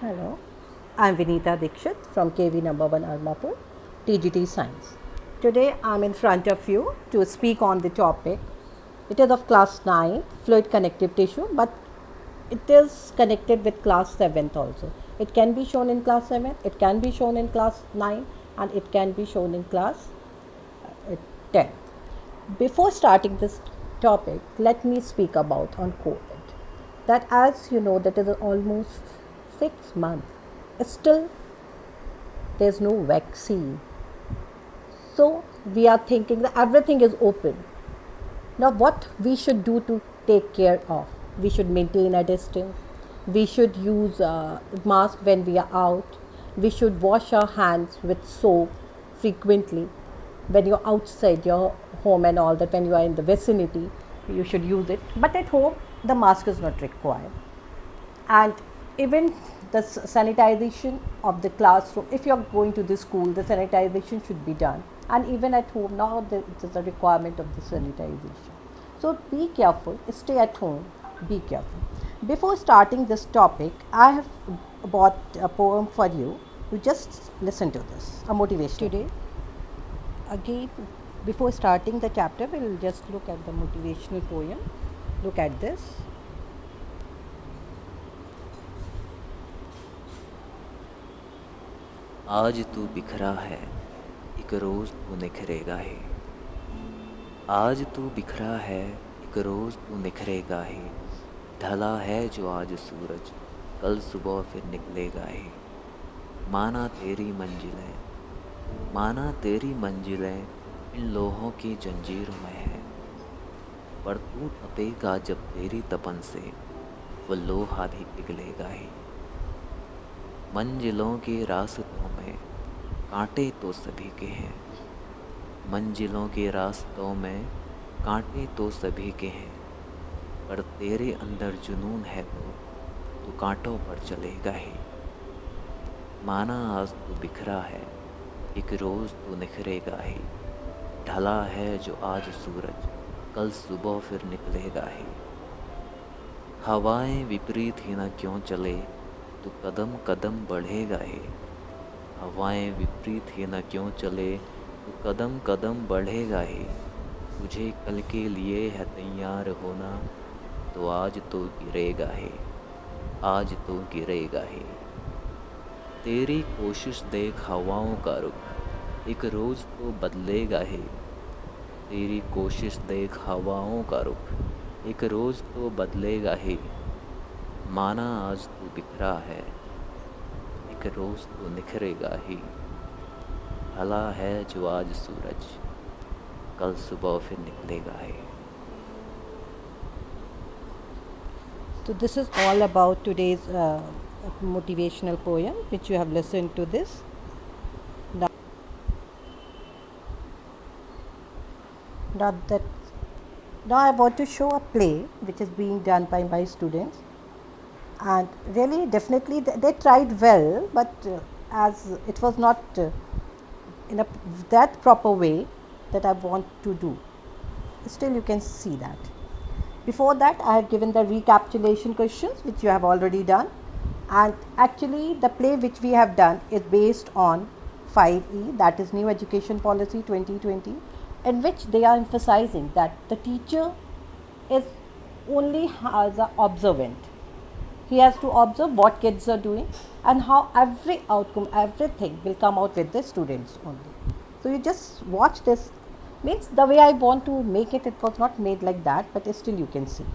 Hello, I'm Vinita Dikshit from KV number 1 Almapur, TGT Science. Today I'm in front of you to speak on the topic. It is of class 9, fluid connective tissue, but it is connected with class 7th also. It can be shown in class 7, it can be shown in class 9, and it can be shown in class 10. Before starting this topic, let me speak about on COVID. That, as you know, that is almost 6 months. Still, there's no vaccine. So we are thinking that everything is open. Now, what we should do to take care of? We should maintain a distance. We should use a mask when we are out. We should wash our hands with soap frequently. When you're outside your home and all that, when you are in the vicinity, you should use it. But at home, the mask is not required. And even the sanitization of the classroom, if you're going to the school, the sanitization should be done. And even at home, now there is a requirement of the sanitization. So be careful, stay at home, be careful. Before starting this topic, I have bought a poem for you. You just listen to this, a motivation. Today, again, before starting the chapter, we will just look at the motivational poem. Look at this. आज तू बिखरा है, एक रोज़ तू निखरेगा ही। आज तू बिखरा है, एक रोज़ तू निखरेगा ही। ढला है जो आज सूरज, कल सुबह फिर निकलेगा ही। माना तेरी मंजिलें, माना तेरी मंजिलें इन लोहों की जंजीर में है। पर तू तपेगा जब तेरी तपन से, वो लोहा भी पिघलेगा ही। मंजिलों के रास्तों में कांटे तो सभी के हैं, मंजिलों के रास्तों में कांटे तो सभी के हैं। पर तेरे अंदर जुनून है तो तू कांटों पर चलेगा ही। माना आज तू बिखरा है, एक रोज़ तू निखरेगा ही। ढला है जो आज सूरज, कल सुबह फिर निकलेगा ही। हवाएं विपरीत ही न क्यों चले, तू कदम कदम बढ़ेगा ही। हवाएं विपरीत ही न क्यों चले, तू कदम कदम बढ़ेगा ही। तुझे कल के लिए है तैयार होना, तो आज तो गिरेगा ही, आज तो गिरेगा ही। तेरी कोशिश देख हवाओं का रुख, एक रोज़ तो बदलेगा ही। तेरी कोशिश देख हवाओं का रुख, एक रोज़ तो बदलेगा ही। माना आज तू बिखरा है, एक रोज़ तो निखरेगा ही। ढला है जो आज सूरज, कल सुबह फिर निकलेगा ही। So this is all about today's motivational poem, which you have listened to this. Now that now I want to show a play which is being done by my students, and really, definitely, they tried well, but as it was not in that proper way that I want to do. Still, you can see that. Before that, I have given the recapitulation questions which you have already done, and actually the play which we have done is based on 5E, that is New Education Policy 2020, in which they are emphasizing that the teacher is only as an observant. He has to observe what kids are doing and how every outcome, everything will come out with the students only. So you just watch this. Means the way I want to make it, it was not made like that, but still you can see.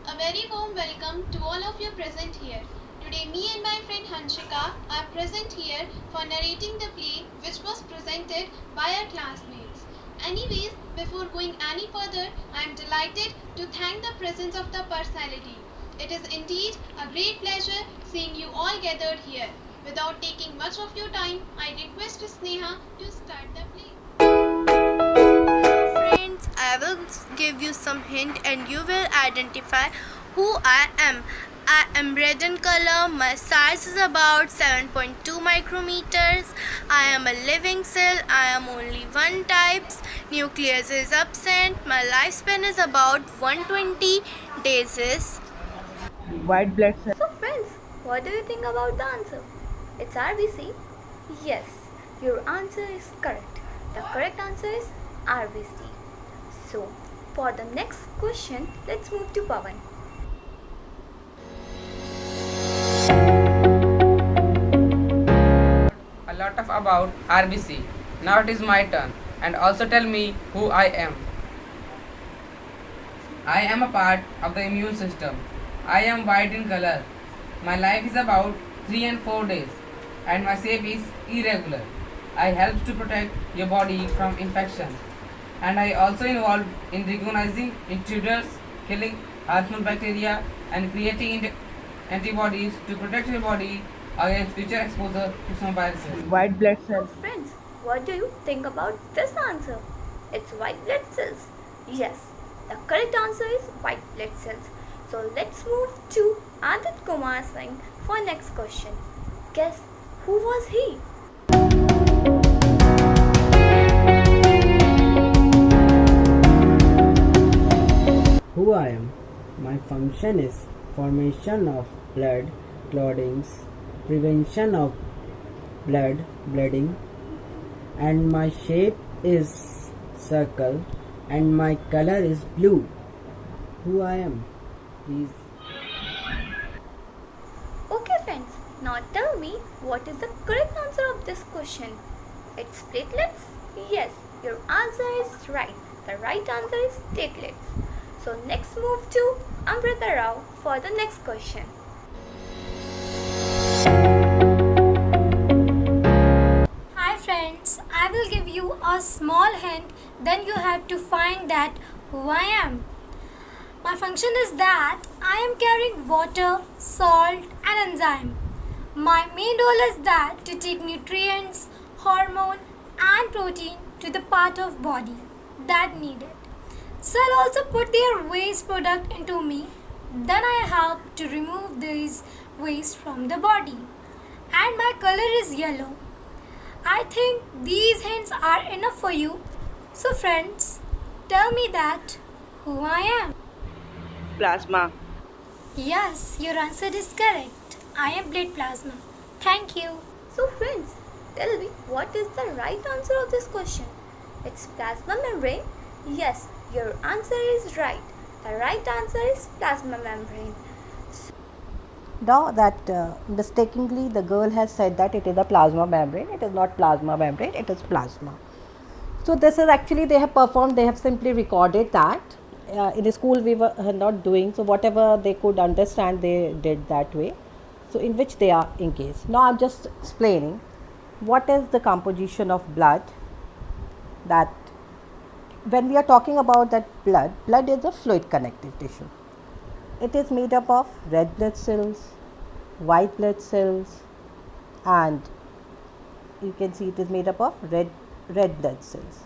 A very warm welcome to all of you present here. Today me and my friend Hanshika are present here for narrating the play which was presented by our classmates. Anyways, before going any further, I am delighted to thank the presence of the personality. It is indeed a great pleasure seeing you all gathered here. Without taking much of your time, I request Sneha to start the play. Friends, I will give you some hint and you will identify who I am. I am red in color. My size is about 7.2 micrometers. I am a living cell. I am only one type. Nucleus is absent. My lifespan is about 120 days. White blood cell. So friends, what do you think about the answer? It's RBC. Yes, your answer is correct. The correct answer is RBC. So, for the next question, let's move to Pawan. A lot of about RBC. Now it is my turn. And also tell me who I am. I am a part of the immune system. I am white in color. My life is about 3 and 4 days. And my shape is irregular. I help to protect your body from infection. And I also involved in recognizing intruders, killing harmful bacteria, and creating antibodies to protect your body against future exposure to some viruses. White blood So cells. friends, what do you think about this answer? It's white blood cells. Yes, the correct answer is white blood cells. So let's move to Adit Kumar Singh for next question. Guess who was he? Who I am. My function is formation of blood clottings, prevention of bleeding, and my shape is circle, and my color is blue. Who I am, please. Okay friends, now tell me what is the correct answer of this question. It's platelets? Yes, your answer is right. The right answer is platelets. So next move to Amrita Rao for the next question. Hi friends, I will give you a small hint, then you have to find that who I am. My function is that I am carrying water, salt and enzyme. My main role is that to take nutrients, hormone and protein to the part of body that need it. Cell also put their waste product into me. Then I help to remove these waste from the body. And my color is yellow. I think these hints are enough for you. So friends, tell me that who I am. Plasma. Yes, your answer is correct. I am blood plasma. Thank you. So friends, tell me what is the right answer of this question. It's plasma membrane? Yes, your answer is right. The right answer is plasma membrane. Now that mistakenly the girl has said that it is a plasma membrane. It is not plasma membrane, it is plasma. So this is actually they have performed, they have simply recorded that. In the school we were not doing, so whatever they could understand they did that way. So in which they are engaged. Now I am just explaining what is the composition of blood. That when we are talking about that blood is a fluid connective tissue. It is made up of red blood cells, white blood cells, and you can see it is made up of red blood cells,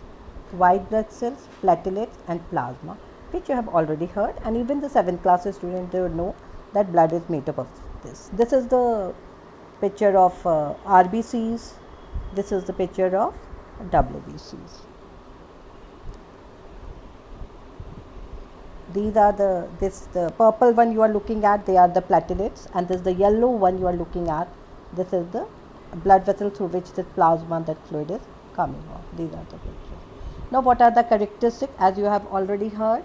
white blood cells, platelets and plasma, which you have already heard, and even the 7th class student they would know that blood is made up of this. This is the picture of RBCs, this is the picture of WBCs. These are the purple one you are looking at, they are the platelets, and this is the yellow one you are looking at, this is the blood vessel through which the plasma, that fluid is coming off. These are the pictures. Now what are the characteristics? As you have already heard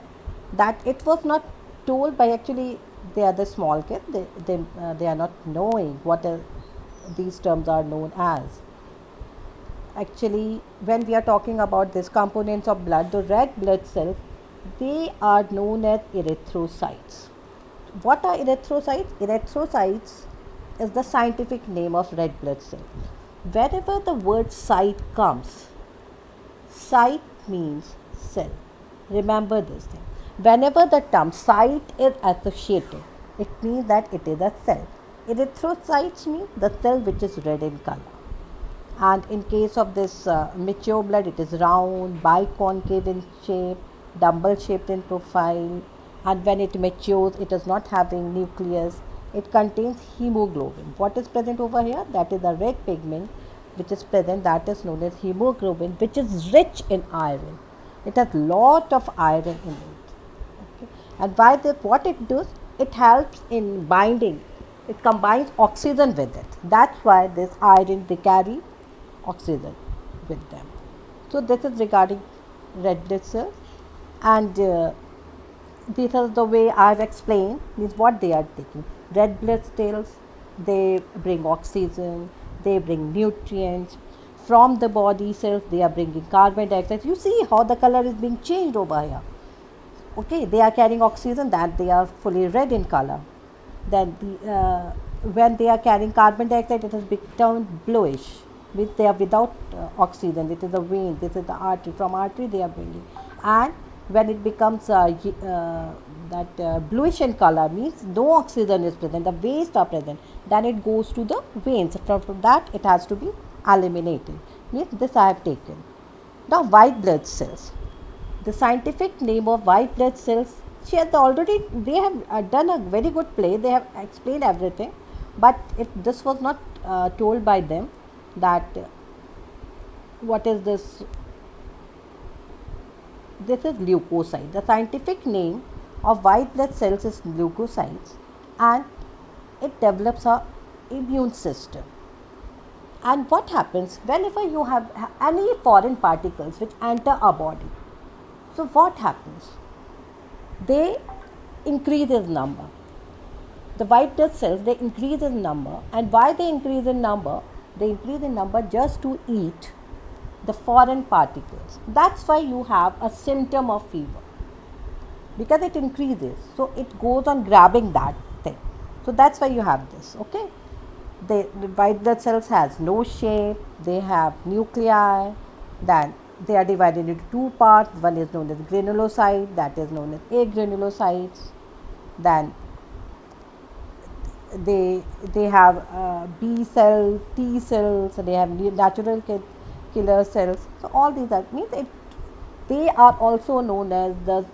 that it was not told by, actually they are the small kids, they are not knowing what these terms are known as. Actually when we are talking about these components of blood, the red blood cells, they are known as erythrocytes. What are erythrocytes? Erythrocytes is the scientific name of red blood cell. Wherever the word cyte comes, cyte means cell. Remember this thing. Whenever the term cyte is associated, it means that it is a cell. Erythrocytes mean the cell which is red in color. And in case of this mature blood, it is round, biconcave in shape, dumbbell shaped in profile, and when it matures it is not having nucleus, it contains hemoglobin. What is present over here? That is the red pigment which is present, that is known as hemoglobin, which is rich in iron. It has lot of iron in it. Okay. And why what it does? It helps in binding. It combines oxygen with it. That's why this iron, they carry oxygen with them. So this is regarding red blood cells, and this is the way I've explained, means what they are taking. Red blood cells, they bring oxygen, they bring nutrients. From the body cells, they are bringing carbon dioxide. You see how the color is being changed over here. Okay, they are carrying oxygen, that they are fully red in color. Then when they are carrying carbon dioxide, it has become bluish, which they are without oxygen. It is a vein, this is the artery. From artery they are bringing, and when it becomes bluish in color, means no oxygen is present, the waste are present, then it goes to the veins. From that it has to be eliminated. Means this I have taken. Now white blood cells. The scientific name of white blood cells, they have done a very good play, they have explained everything, but this was not told by them that what is this. This is leukocyte. The scientific name of white blood cells is leukocytes, and it develops a immune system. And what happens whenever you have any foreign particles which enter our body? So what happens? They increase in number. The white blood cells, they increase in number, and why they increase in number? They increase in number just to eat the foreign particles. That's why you have a symptom of fever, because it increases, so it goes on grabbing that thing. So that's why you have this. Okay, the white blood cells has no shape, they have nuclei, then they are divided into two parts. One is known as granulocyte, that is known as agranulocytes. Then they have B cells, T cells, they have natural killer cells. So all these are, means they are also known as the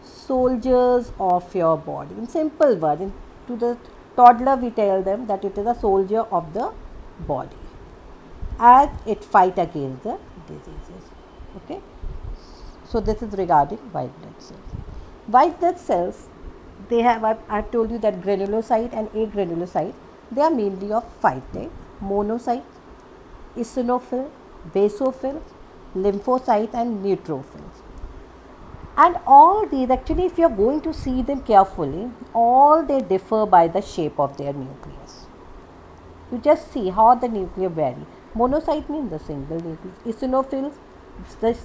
soldiers of your body. In simple words, to the toddler we tell them that it is a soldier of the body, as it fight against the diseases. Okay, so this is regarding white blood cells. White blood cells, they have, I've told you that granulocyte and agranulocyte, they are mainly of 5 types: monocyte, eosinophil, basophil, lymphocyte, and neutrophils. And all these, actually, if you are going to see them carefully, all they differ by the shape of their nucleus. You just see how the nuclei vary. Monocyte means the single nucleus. Eosinophils,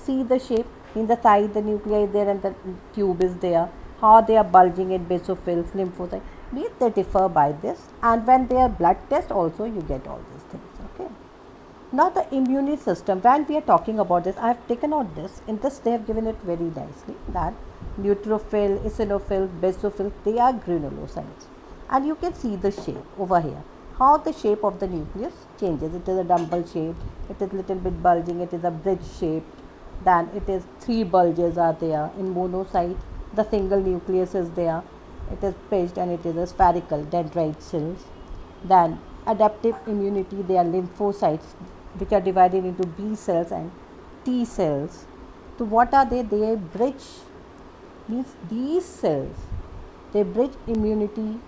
see the shape, in the side the nuclei is there and the tube is there. How they are bulging in basophils, lymphocytes, means they differ by this. And when they are blood test also, you get all these things. Okay. Now the immune system, when we are talking about this, I have taken out this. In this they have given it very nicely, that neutrophil, eosinophil, basophil, they are granulocytes. And you can see the shape over here, how the shape of the nucleus changes. It is a dumbbell shape, it is little bit bulging, it is a bridge shape, then it is 3 bulges are there. In monocyte, the single nucleus is there, it is pitched and it is a spherical dendrite cells. Then adaptive immunity, they are lymphocytes, which are divided into B cells and T cells. So what are they? They bridge, means these cells, they bridge immunity,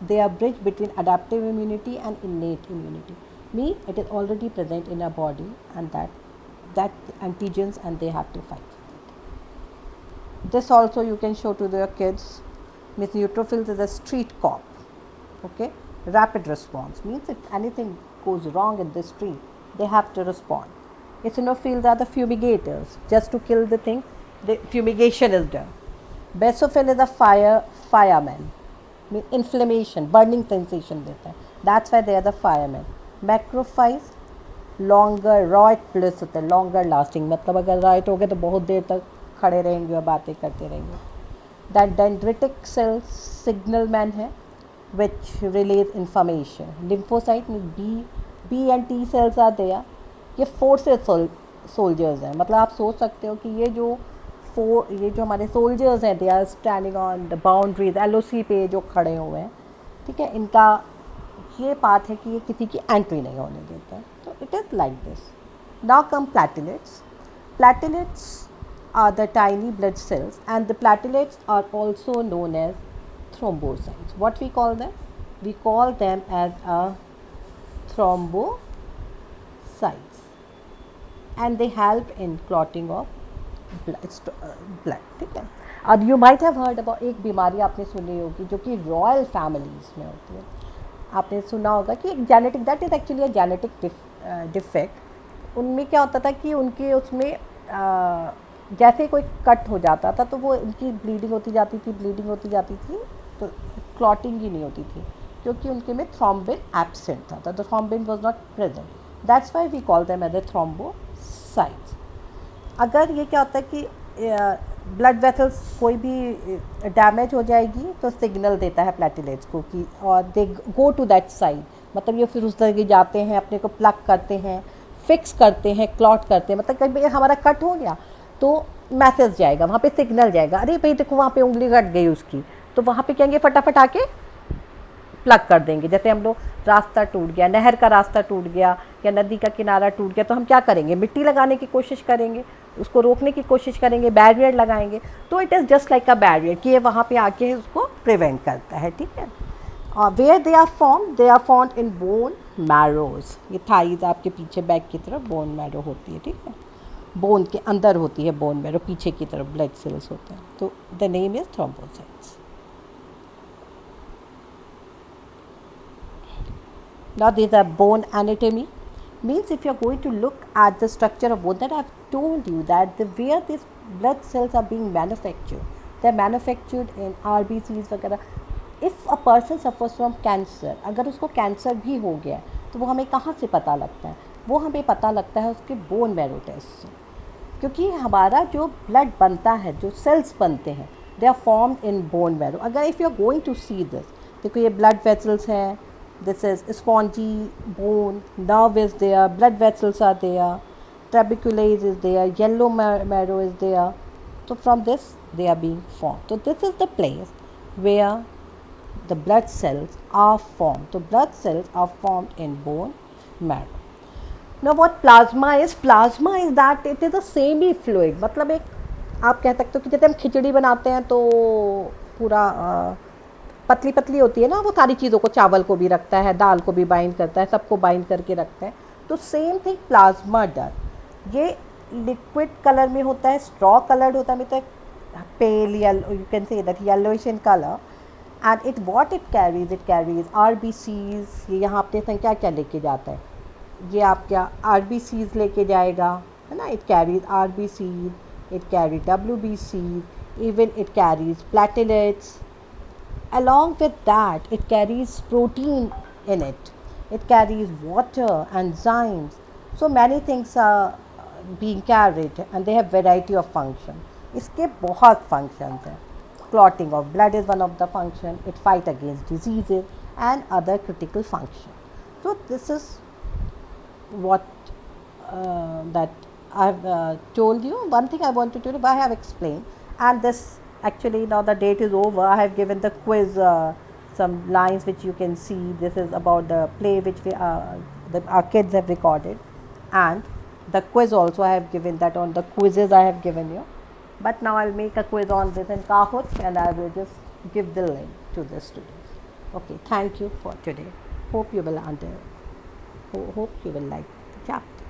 they are bridge between adaptive immunity and innate immunity. Means it is already present in our body, and that antigens, and they have to fight with it. This also you can show to the kids. Means neutrophils is a street cop. Okay, rapid response, means if anything goes wrong in the street, they have to respond. Eosinophils are the fumigators, just to kill the thing, the fumigation is done. Basophil is a fireman, means inflammation, burning sensation देता है, that's why they are the firemen. Macrophages longer, right plus होता है, longer lasting, मतलब अगर right हो गए तो बहुत देर तक खड़े रहेंगे और बातें करते रहेंगे. That dendritic cells signalman है, which relays information. Lymphocyte में B and T cells are there. ये forces soldiers हैं, मतलब आप सोच सकते हो कि ये जो ये जो हमारे सोल्जर्स हैं, they are standing on the boundaries, LOC पे जो खड़े हुए हैं, ठीक है, इनका ये बात है कि ये किसी की एंट्री नहीं होने देते हैं. तो it is like this. Now come platelets. Platelets are the tiny blood cells, and the platelets are also known as thrombocytes. What we call them? We call them as a thrombocytes, and they help in clotting of blood. ठीक है. और you might have heard about एक बीमारी आपने सुनी होगी जो कि रॉयल फैमिलीज़ में होती है. आपने सुना होगा कि एक genetic, that is actually a genetic defect. उनमें क्या होता था कि उनके उसमें जैसे कोई कट हो जाता था तो वो उनकी ब्लीडिंग होती जाती थी, तो क्लॉटिंग ही नहीं होती थी क्योंकि उनके में थ्रोम्बिन एब्सेंट था. The thrombin was not present. That's why we call them as the thrombocytes. अगर ये क्या होता है कि ब्लड वेसल्स कोई भी डैमेज हो जाएगी तो सिग्नल देता है प्लेटलेट्स को कि और दे गो टू दैट साइड. मतलब ये फिर उस तरह जाते हैं, अपने को प्लग करते हैं, फिक्स करते हैं, क्लॉट करते हैं. मतलब कभी हमारा कट हो गया तो मैसेज जाएगा, वहाँ पे सिग्नल जाएगा, अरे भाई देखो वहाँ पे उंगली कट गई उसकी, तो वहाँ पे कहेंगे फटाफट आके प्लग कर देंगे. जैसे हम लोग रास्ता टूट गया, नहर का रास्ता टूट गया या नदी का किनारा टूट गया, तो हम क्या करेंगे, मिट्टी लगाने की कोशिश करेंगे, उसको रोकने की कोशिश करेंगे, बैरियर लगाएंगे. तो it is just like a barrier कि ये वहाँ पे आके उसको प्रिवेंट करता है. ठीक है. Where they are formed in bone marrows. ये थाइज आपके पीछे बैक की तरफ बोन मैरो होती है. ठीक है. बोन के अंदर होती है बोन मैरो, पीछे की तरफ ब्लड सेल्स होते हैं. तो the name is thrombocytes. Now these are bone anatomy. Means if you are going to look at the structure of bone, that I have told you that where these blood cells are being manufactured, they are manufactured in RBCs वगैरह. If a person suffers from cancer, अगर उसको cancer भी हो गया तो वो हमें कहाँ से पता लगता है? वो हमें पता लगता है उसके बोन मैरो टेस्ट से. क्योंकि हमारा जो ब्लड बनता है, जो सेल्स बनते हैं, they are formed in bone marrow. अगर if you are going to see this, देखो ये ब्लड वेसल्स हैं, this is spongy bone, nerve is there, blood vessels are there, trabeculase is there, yellow marrow is there. So from this they are being formed. So this is the place where the blood cells are formed. So blood cells are formed in bone marrow. Now what plasma is? Plasma is that it is a semi fluid. मतलब एक आप कह सकते हो कि जैसे हम खिचड़ी बनाते हैं तो पूरा पतली पतली होती है ना, वो सारी चीज़ों को, चावल को भी रखता है, दाल को भी बाइंड करता है, सबको बाइंड करके रखता है. तो सेम थिंग प्लाज्मा डर. ये लिक्विड कलर में होता है, स्ट्रॉ कलर्ड होता है, मतलब pale yellow, you can say that yellowish in colour. And it what it carries RBCs. ये यहाँ अपने संख्या क्या लेके जाता है, ये आप क्या RBCs लेके जाएगा, है ना. It carries RBCs, it carry WBCs, even it carries platelets. Along with that, it carries protein in it. It carries water, enzymes. So many things are being carried and they have variety of function. इसके बहुत functions हैं. Clotting of blood is one of the function. It fight against diseases and other critical function. So this is what that I have told you. One thing I want to tell you, I have explained, and this actually now the date is over. I have given the quiz some lines which you can see. This is about the play which our kids have recorded, and the quiz also I have given that on the quizzes I have given you. But now I'll make a quiz on this in Kahoot and I will just give the link to the students. Okay, thank you for today. Hope you will like the chapter.